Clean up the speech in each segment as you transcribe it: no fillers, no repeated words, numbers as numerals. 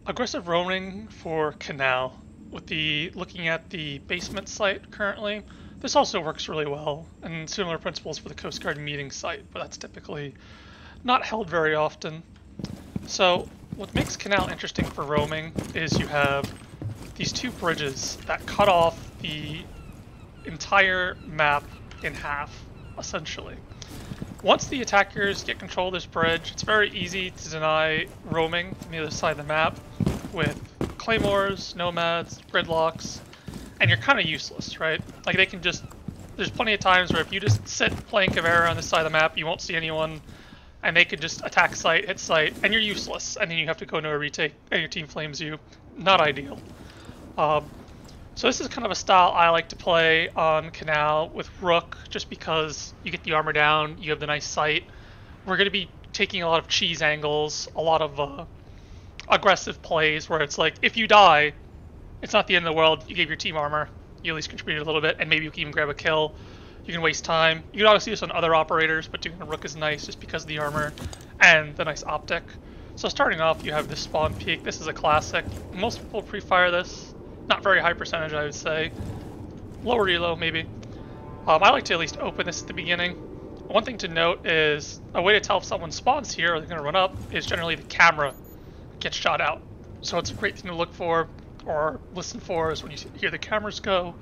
aggressive roaming for Kanal. With the looking at the basement site currently, this also works really well, and similar principles for the Coast Guard meeting site, but that's typically not held very often. So what makes Kanal interesting for roaming is you have these two bridges that cut off the entire map in half, essentially. Once the attackers get control of this bridge, it's very easy to deny roaming from the other side of the map with claymores, nomads, gridlocks, and you're kind of useless, right? Like they can just, there's plenty of times where if you just sit playing Caveira on this side of the map, you won't see anyone, and they could just attack site, hit site, and you're useless, and then you have to go into a retake, and your team flames you. Not ideal. So this is kind of a style I like to play on Kanal with Rook, just because you get the armor down, you have the nice sight. We're going to be taking a lot of cheese angles, a lot of aggressive plays where it's like, if you die, it's not the end of the world, you gave your team armor, you at least contributed a little bit, and maybe you can even grab a kill. You can waste time. You can obviously do this on other operators, but doing a Rook is nice just because of the armor and the nice optic. So starting off, you have this spawn peak. This is a classic. Most people pre-fire this. Not very high percentage, I would say. Lower reload, maybe. I like to at least open this at the beginning. One thing to note is a way to tell if someone spawns here or they're going to run up is generally the camera gets shot out. So it's a great thing to look for or listen for is when you hear the cameras go,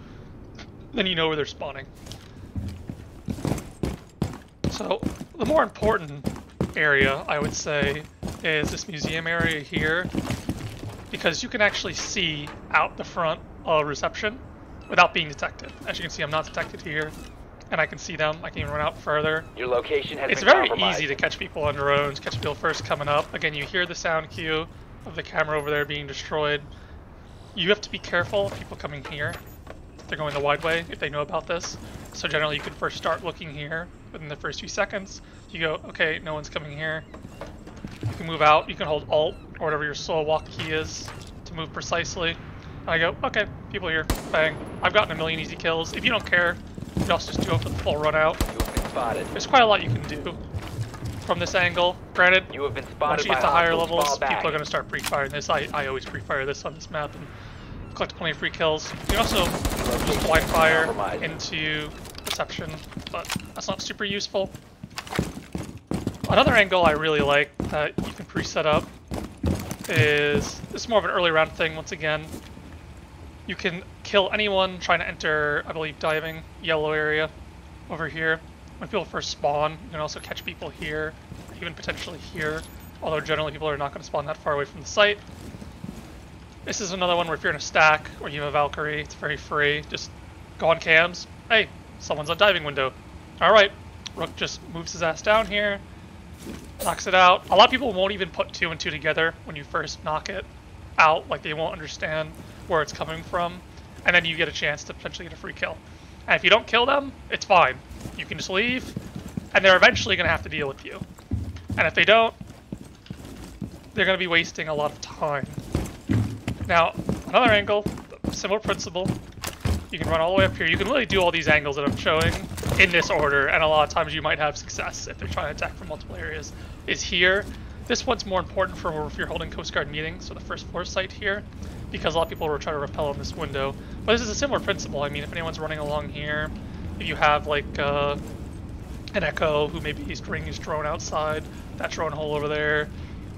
then you know where they're spawning. So the more important area, I would say, is this museum area here, because you can actually see out the front of reception without being detected. As you can see, I'm not detected here, and I can see them. I can even run out further. Your location has It's been very compromised. easy to catch people on drones, catch people first coming up. Again, you hear the sound cue of the camera over there being destroyed. You have to be careful of people coming here. They're going the wide way if they know about this. So generally you can first start looking here within the first few seconds. You go, okay, no one's coming here. You can move out, you can hold Alt or whatever your slow walk key is to move precisely. And I go, okay, people here, bang. I've gotten a million easy kills. If you don't care, you can also just do it for the full run out. You have been spotted. There's quite a lot you can do from this angle. Granted, You have been once spotted you get by to higher hostiles. levels, Fall back. people are going to start pre-firing this. I always pre-fire this on this map and collect plenty of free kills. You can also just blind fire into reception, but that's not super useful. Another angle I really like that you can pre-set up is, this is more of an early round thing once again. You can kill anyone trying to enter, I believe, diving, yellow area over here. When people first spawn, you can also catch people here, even potentially here, although generally people are not going to spawn that far away from the site. This is another one where if you're in a stack or you have a Valkyrie, it's very free. Just go on cams. Hey, someone's on diving window. Alright, Rook just moves his ass down here, knocks it out. A lot of people won't even put 2 and 2 together when you first knock it out, like they won't understand where it's coming from, and then you get a chance to potentially get a free kill. And if you don't kill them, it's fine. You can just leave, and they're eventually going to have to deal with you. And if they don't, they're going to be wasting a lot of time. Now, another angle, similar principle. You can run all the way up here. You can really do all these angles that I'm showing in this order, and a lot of times you might have success if they're trying to attack from multiple areas. Is here. This one's more important for if you're holding Coast Guard meetings, so the first floor site here, because a lot of people will try to rappel on this window. But this is a similar principle. I mean, if anyone's running along here, if you have like an Echo who maybe he's bringing his drone outside, that drone hole over there,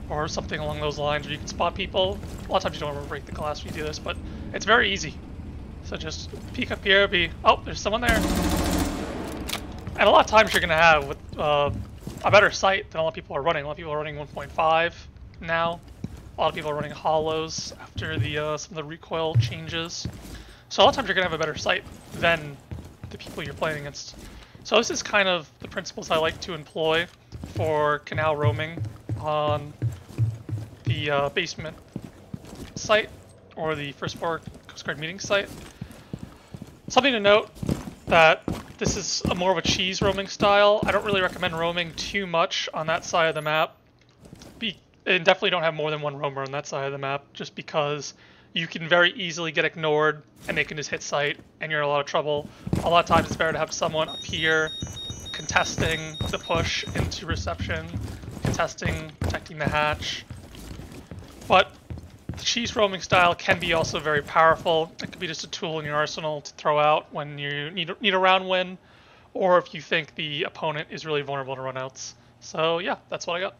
or something along those lines where you can spot people. A lot of times you don't want to break the glass when you do this, but it's very easy. So just peek up here, oh, there's someone there. And a lot of times you're going to have with a better sight than a lot of people are running. A lot of people are running 1.5 now. A lot of people are running hollows after the some of the recoil changes. So a lot of times you're going to have a better sight than the people you're playing against. So this is kind of the principles I like to employ for Kanal roaming on the basement site or the first floor Coast Guard meeting site. Something to note that this is more of a cheese roaming style. I don't really recommend roaming too much on that side of the map. And definitely don't have more than one roamer on that side of the map, just because you can very easily get ignored and they can just hit site and you're in a lot of trouble. A lot of times it's better to have someone up here contesting the push into reception, contesting, protecting the hatch. But The cheese roaming style can be also very powerful. It could be just a tool in your arsenal to throw out when you need a round win, or if you think the opponent is really vulnerable to runouts. So yeah, that's what I got.